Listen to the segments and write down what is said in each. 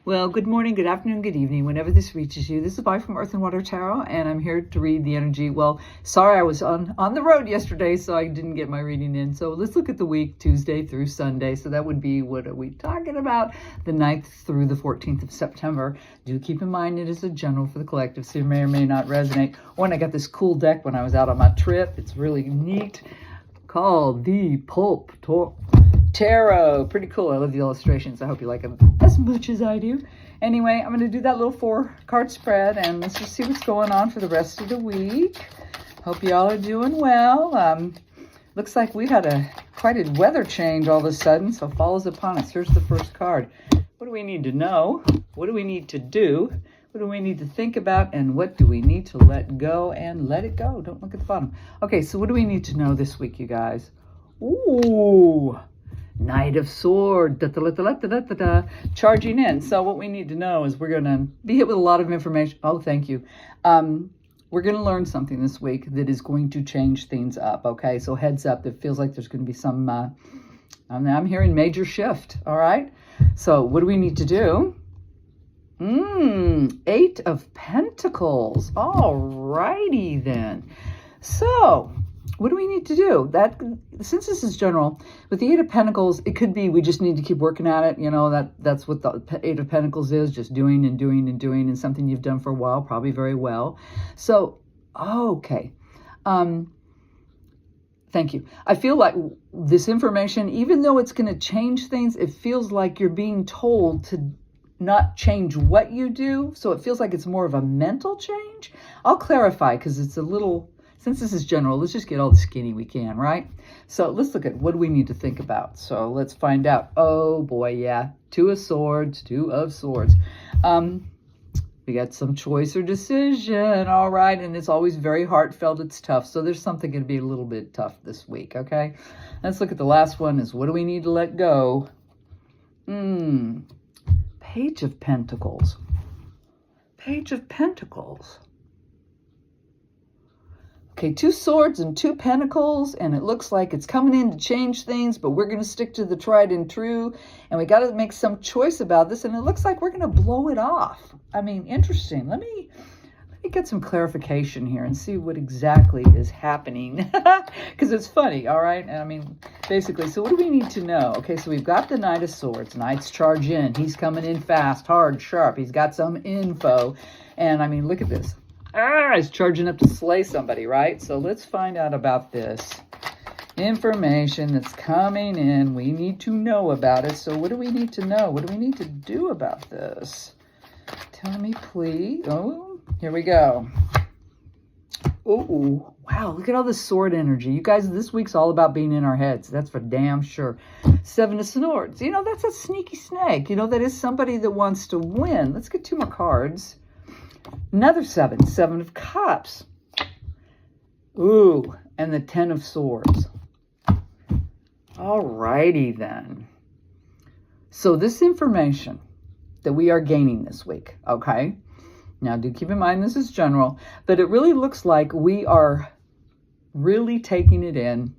Well, good morning, good afternoon, good evening, whenever this reaches you. This is Bye from Earth and Water Tarot, and I'm here to read the energy. Well, sorry, I was on the road yesterday, so I didn't get my reading in. So let's look at the week, Tuesday through Sunday. So that would be, what are we talking about? The 9th through the 14th of September. Do keep in mind it is a general for the collective, so it may or may not resonate. Oh, and I got this cool deck when I was out on my trip. It's really neat, called the Pulp Tarot. Pretty cool. I love the illustrations. I hope you like them as much as I do. Anyway, I'm going to do that little 4-card spread, and let's just see what's going on for the rest of the week. Hope y'all are doing well. Looks like we had quite a weather change all of a sudden, so fall is upon us. Here's the first card. What do we need to know? What do we need to do? What do we need to think about? And what do we need to let go and let it go? Don't look at the bottom. Okay, so what do we need to know this week, you guys? Ooh, Knight of Swords, charging in. So what we need to know is we're going to be hit with a lot of information. Oh, thank you. We're going to learn something this week that is going to change things up, okay? So heads up, it feels like there's going to be some, I'm hearing major shift, all right? So what do we need to do? 8 of Pentacles. All righty then. So what do we need to do? That, since this is general, with the 8 of Pentacles, it could be we just need to keep working at it. You know, that's what the 8 of Pentacles is, just doing and doing and doing, and something you've done for a while, probably very well. So, okay. Thank you. I feel like this information, even though it's going to change things, it feels like you're being told to not change what you do. So it feels like it's more of a mental change. I'll clarify because it's a little... Since this is general, let's just get all the skinny we can, right? So let's look at what do we need to think about. So let's find out. Oh boy, yeah. 2 of Swords. We got some choice or decision, all right? And it's always very heartfelt. It's tough. So there's something going to be a little bit tough this week, okay? Let's look at the last one is what do we need to let go? Page of Pentacles. Page of Pentacles. Okay, 2 Swords and 2 Pentacles, and it looks like it's coming in to change things, but we're going to stick to the tried and true, and we got to make some choice about this, and it looks like we're going to blow it off. I mean, interesting. Let me get some clarification here and see what exactly is happening, because it's funny, all right? I mean, basically, so what do we need to know? Okay, so we've got the Knight of Swords. Knight's charge in. He's coming in fast, hard, sharp. He's got some info, and I mean, look at this. He's charging up to slay somebody, right? So let's find out about this information that's coming in. We need to know about it. So what do we need to know? What do we need to do about this? Tell me, please. Oh, here we go. Oh, wow. Look at all this sword energy. You guys, this week's all about being in our heads. That's for damn sure. 7 of Swords. You know, that's a sneaky snake. You know, that is somebody that wants to win. Let's get 2 more cards. Another 7 of Cups. Ooh, and the 10 of Swords. All righty then. So this information that we are gaining this week, okay? Now, do keep in mind this is general, but it really looks like we are really taking it in,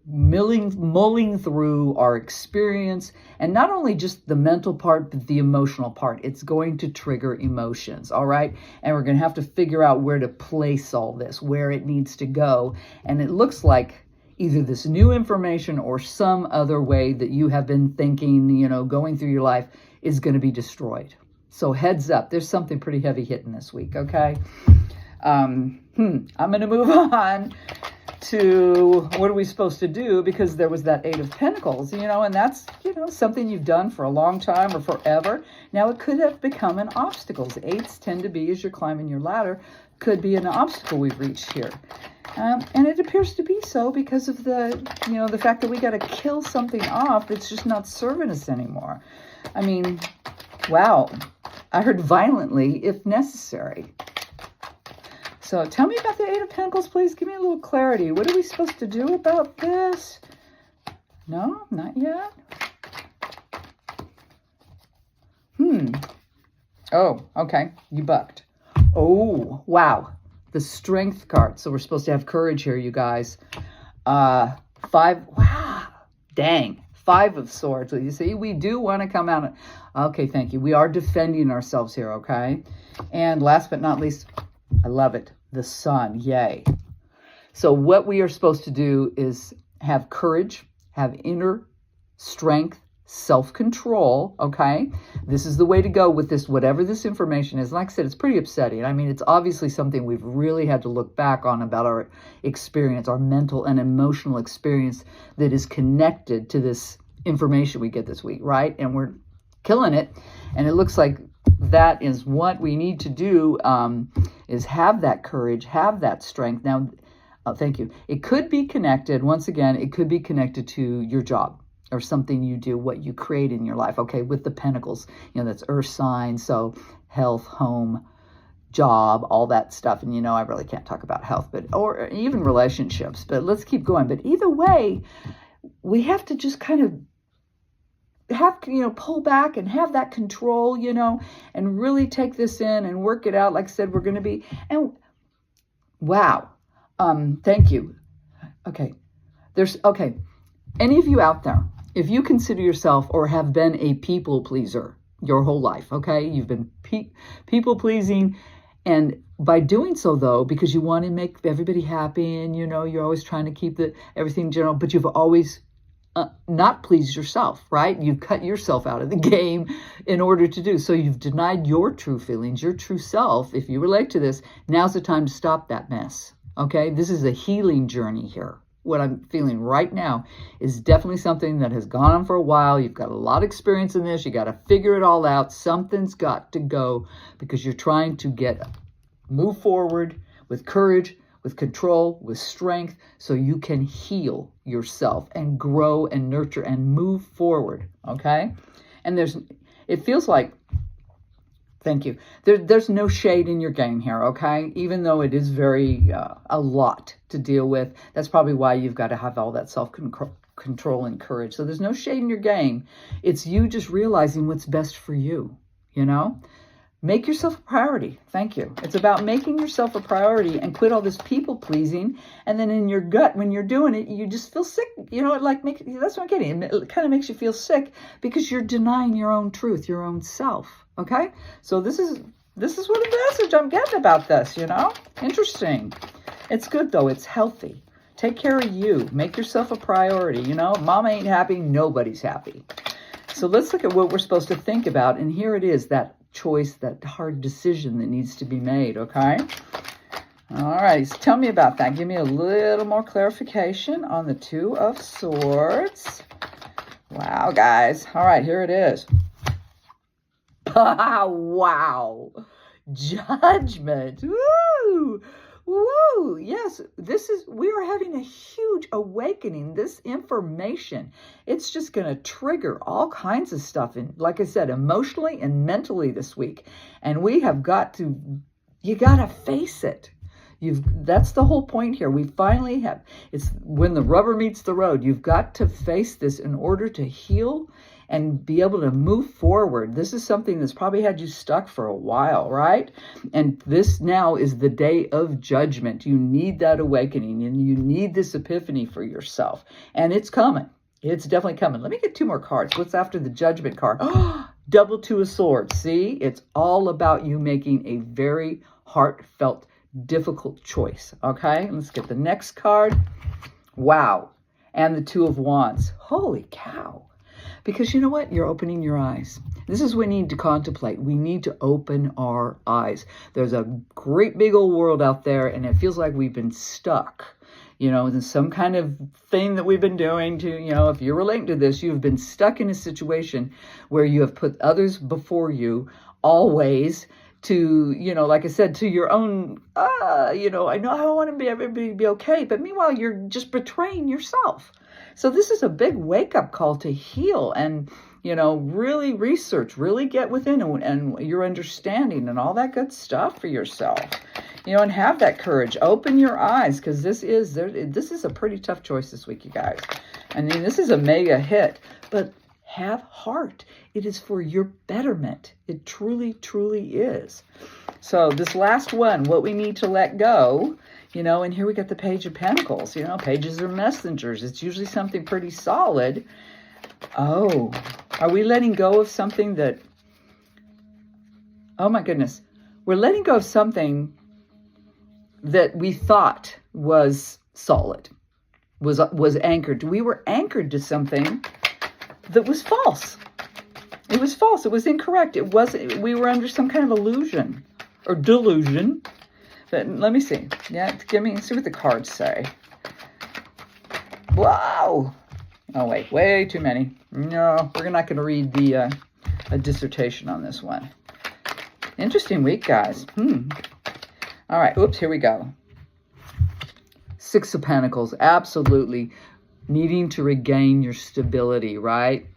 mulling through our experience, and not only just the mental part, but the emotional part. It's going to trigger emotions, all right? And we're going to have to figure out where to place all this, where it needs to go. And it looks like either this new information or some other way that you have been thinking, you know, going through your life is going to be destroyed. So heads up, there's something pretty heavy hitting this week, okay? I'm going to move on to what are we supposed to do, because there was that 8 of Pentacles, you know, and that's, you know, something you've done for a long time or forever. Now it could have become an obstacle. 8s tend to be, as you're climbing your ladder, could be an obstacle we've reached here. And it appears to be so because of the, you know, the fact that we got to kill something off that's just not serving us anymore. I mean, wow. I heard violently if necessary. So tell me about the 8 of Pentacles, please. Give me a little clarity. What are we supposed to do about this? No, not yet. Oh, okay. You bucked. Oh, wow. The Strength card. So we're supposed to have courage here, you guys. 5. Wow. Dang. Five of Swords. So you see, we do want to come out. Okay, thank you. We are defending ourselves here, okay? And last but not least, I love it, the Sun. Yay. So what we are supposed to do is have courage, have inner strength, self-control, okay? This is the way to go with this, whatever this information is. Like I said, it's pretty upsetting. I mean, it's obviously something we've really had to look back on about our experience, our mental and emotional experience that is connected to this information we get this week, right? And we're killing it. And it looks like that is what we need to do, is have that courage, have that strength. Now, thank you. It could be connected, once again, it could be connected to your job or something you do, what you create in your life. Okay, with the pentacles, that's earth sign, so health, home, job, all that stuff. And I really can't talk about health, or even relationships, but let's keep going. But either way, we have to just kind of have, pull back and have that control, and really take this in and work it out. Like I said, we're going to be, and wow. Thank you. Okay. Any of you out there, if you consider yourself or have been a people pleaser your whole life, okay? You've been people pleasing, and by doing so though, because you want to make everybody happy and you're always trying to keep everything general, but you've always not pleased yourself, right? You've cut yourself out of the game in order to do. So you've denied your true feelings, your true self. If you relate to this, now's the time to stop that mess. Okay, this is a healing journey here. What I'm feeling right now is definitely something that has gone on for a while. You've got a lot of experience in this. You got to figure it all out. Something's got to go because you're trying to move forward with courage, with control, with strength, so you can heal yourself and grow and nurture and move forward. Okay, and it feels like, thank you. There's no shade in your game here, okay? Even though it is very, a lot to deal with. That's probably why you've got to have all that self-control and courage. So there's no shade in your game. It's you just realizing what's best for you, Make yourself a priority. Thank you. It's about making yourself a priority and quit all this people pleasing. And then in your gut, when you're doing it, you just feel sick. That's what I'm getting. It kind of makes you feel sick because you're denying your own truth, your own self. Okay, so this is what the message I'm getting about this, Interesting. It's good, though. It's healthy. Take care of you. Make yourself a priority, Mama ain't happy. Nobody's happy. So let's look at what we're supposed to think about. And here it is, that choice, that hard decision that needs to be made, okay? All right, so tell me about that. Give me a little more clarification on the Two of Swords. Wow, guys. All right, here it is. Wow. Judgment. Woo. Woo. Yes, we are having a huge awakening. This information, it's just going to trigger all kinds of stuff. And like I said, emotionally and mentally this week. And we have you got to face it. That's the whole point here. We finally it's when the rubber meets the road. You've got to face this in order to heal and be able to move forward. This is something that's probably had you stuck for a while, right? And this now is the day of judgment. You need that awakening and you need this epiphany for yourself. And it's coming. It's definitely coming. Let me get two more cards. What's after the Judgment card? Double Two of Swords. See, it's all about you making a very heartfelt, difficult choice. Okay, let's get the next card. Wow. And the Two of Wands. Holy cow. Because you know what? You're opening your eyes. This is what we need to contemplate. We need to open our eyes. There's a great big old world out there, and it feels like we've been stuck, in some kind of thing that we've been doing to, if you're relating to this, you've been stuck in a situation where you have put others before you always to, like I said, to your own, I know I want everybody to be okay, but meanwhile, you're just betraying yourself. So this is a big wake-up call to heal and, really research, really get within and your understanding and all that good stuff for yourself, and have that courage. Open your eyes because this is a pretty tough choice this week, you guys. I mean, this is a mega hit, but have heart. It is for your betterment. It truly, truly is. So this last one, what we need to let go, and here we got the Page of Pentacles. Pages are messengers. It's usually something pretty solid. Oh, are we letting go of something that, oh my goodness, we're letting go of something that we thought was solid, was anchored. We were anchored to something that was false. It was false. It was incorrect. It wasn't. We were under some kind of illusion or delusion. But let me see. Yeah, see what the cards say. Wow. Oh wait, way too many. No, we're not going to read the a dissertation on this one. Interesting week, guys. All right. Oops. Here we go. Six of Pentacles. Absolutely needing to regain your stability, right?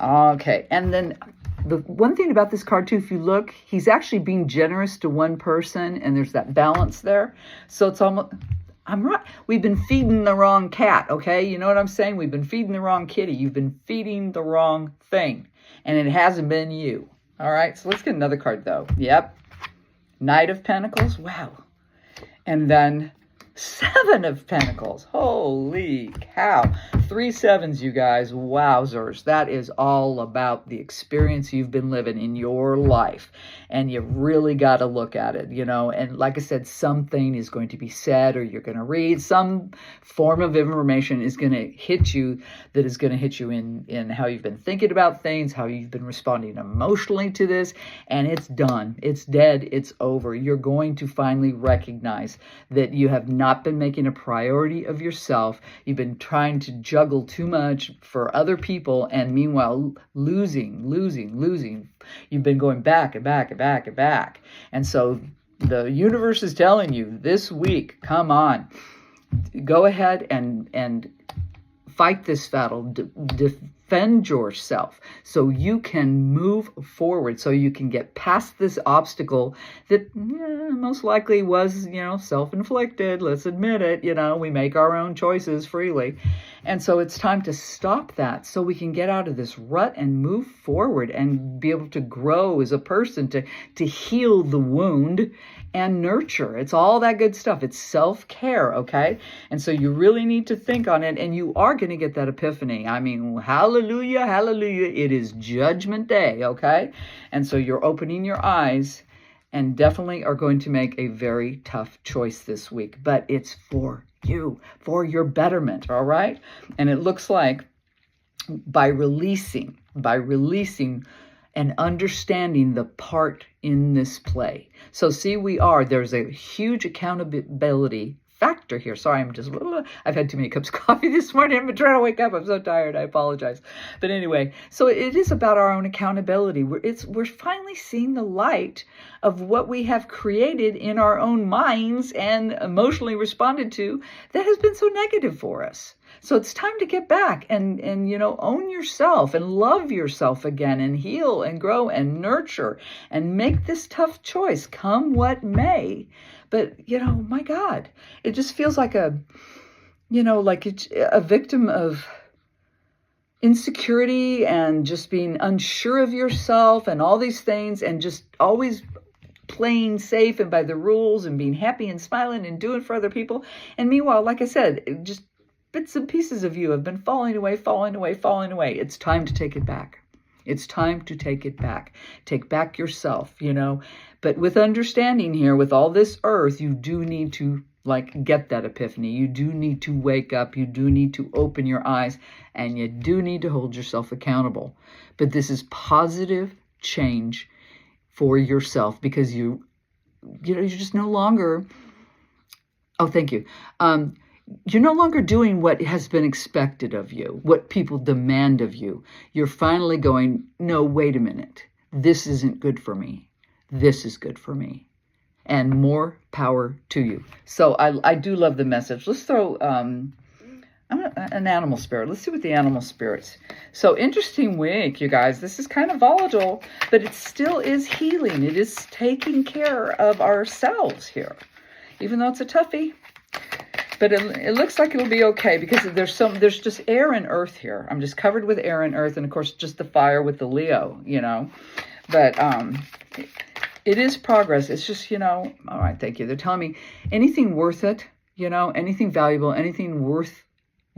Okay. And then the one thing about this card too, if you look, he's actually being generous to one person, and there's that balance there. So it's almost, I'm right. We've been feeding the wrong cat, okay? You know what I'm saying? We've been feeding the wrong kitty. You've been feeding the wrong thing, and it hasn't been you. All right, so let's get another card, though. Yep. Knight of Pentacles. Wow. And then Seven of Pentacles. Holy cow. 3 sevens, you guys. Wowzers. That is all about the experience you've been living in your life. And you really got to look at it, you know. And like I said, something is going to be said, or you're going to read. Some form of information is going to hit you, that is going to hit you in how you've been thinking about things, how you've been responding emotionally to this. And it's done. It's dead. It's over. You're going to finally recognize that you have not been making a priority of yourself. You've been trying to juggle too much for other people, and meanwhile losing. You've been going back and back and back and back. And so the universe is telling you this week, come on, go ahead and fight this battle, defend yourself so you can move forward, so you can get past this obstacle that most likely was, self-inflicted. Let's admit it. We make our own choices freely. And so it's time to stop that so we can get out of this rut and move forward and be able to grow as a person, to heal the wound and nurture. It's all that good stuff. It's self-care, okay? And so you really need to think on it, and you are going to get that epiphany. I mean, hallelujah, hallelujah. It is Judgment Day, okay? And so you're opening your eyes and definitely are going to make a very tough choice this week. But it's for you, for your betterment, all right? And it looks like by releasing and understanding the part in this play. So see, there's a huge accountability factor here. Sorry, I've had too many cups of coffee this morning. I've been trying to wake up. I'm so tired. I apologize. But anyway, so it is about our own accountability. We're finally seeing the light of what we have created in our own minds and emotionally responded to that has been so negative for us. So it's time to get back and own yourself and love yourself again and heal and grow and nurture and make this tough choice, come what may. But, my God, it just feels like a victim of insecurity and just being unsure of yourself and all these things, and just always playing safe and by the rules and being happy and smiling and doing for other people. And meanwhile, like I said, just bits and pieces of you have been falling away. It's time to take it back. It's time to take it back. Take back yourself, But with understanding here, with all this earth, you do need to get that epiphany. You do need to wake up. You do need to open your eyes, and you do need to hold yourself accountable. But this is positive change for yourself, because you're just no longer, thank you. You're no longer doing what has been expected of you, what people demand of you. You're finally going, no, wait a minute. This isn't good for me. This is good for me. And more power to you. So I do love the message. Let's throw an animal spirit. Let's see what the animal spirits. So interesting week, you guys. This is kind of volatile, but it still is healing. It is taking care of ourselves here, even though it's a toughie. But it looks like it'll be okay, because there's just air and earth here. I'm just covered with air and earth, and of course just the fire with the Leo, But it is progress. It's just, all right, thank you. They're telling me anything worth it, anything valuable, anything worth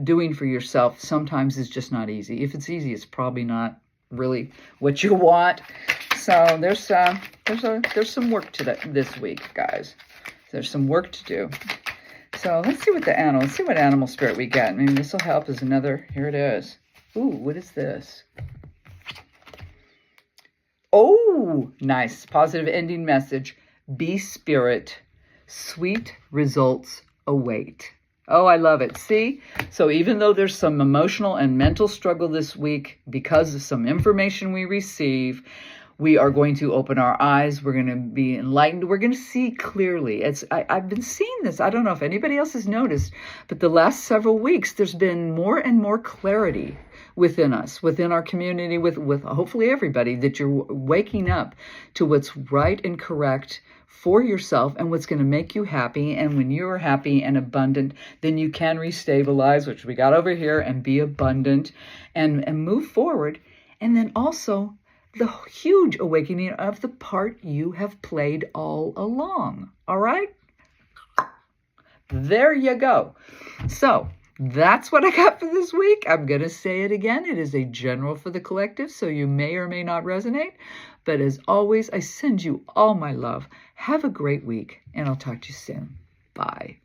doing for yourself sometimes is just not easy. If it's easy, it's probably not really what you want. So there's some work to this week, guys. There's some work to do. So let's see what let's see what animal spirit we get. Maybe this will help as another. Here it is. Ooh, what is this? Oh, nice. Positive ending message. Be spirit. Sweet results await. Oh, I love it. See? So even though there's some emotional and mental struggle this week because of some information we receive, we are going to open our eyes. We're going to be enlightened. We're going to see clearly. I've been seeing this. I don't know if anybody else has noticed, but the last several weeks, there's been more and more clarity within us, within our community, with hopefully everybody, that you're waking up to what's right and correct for yourself and what's going to make you happy. And when you're happy and abundant, then you can restabilize, which we got over here, and be abundant and move forward. And then also the huge awakening of the part you have played all along. All right? There you go. So that's what I got for this week. I'm going to say it again. It is a general for the collective, so you may or may not resonate. But as always, I send you all my love. Have a great week, and I'll talk to you soon. Bye.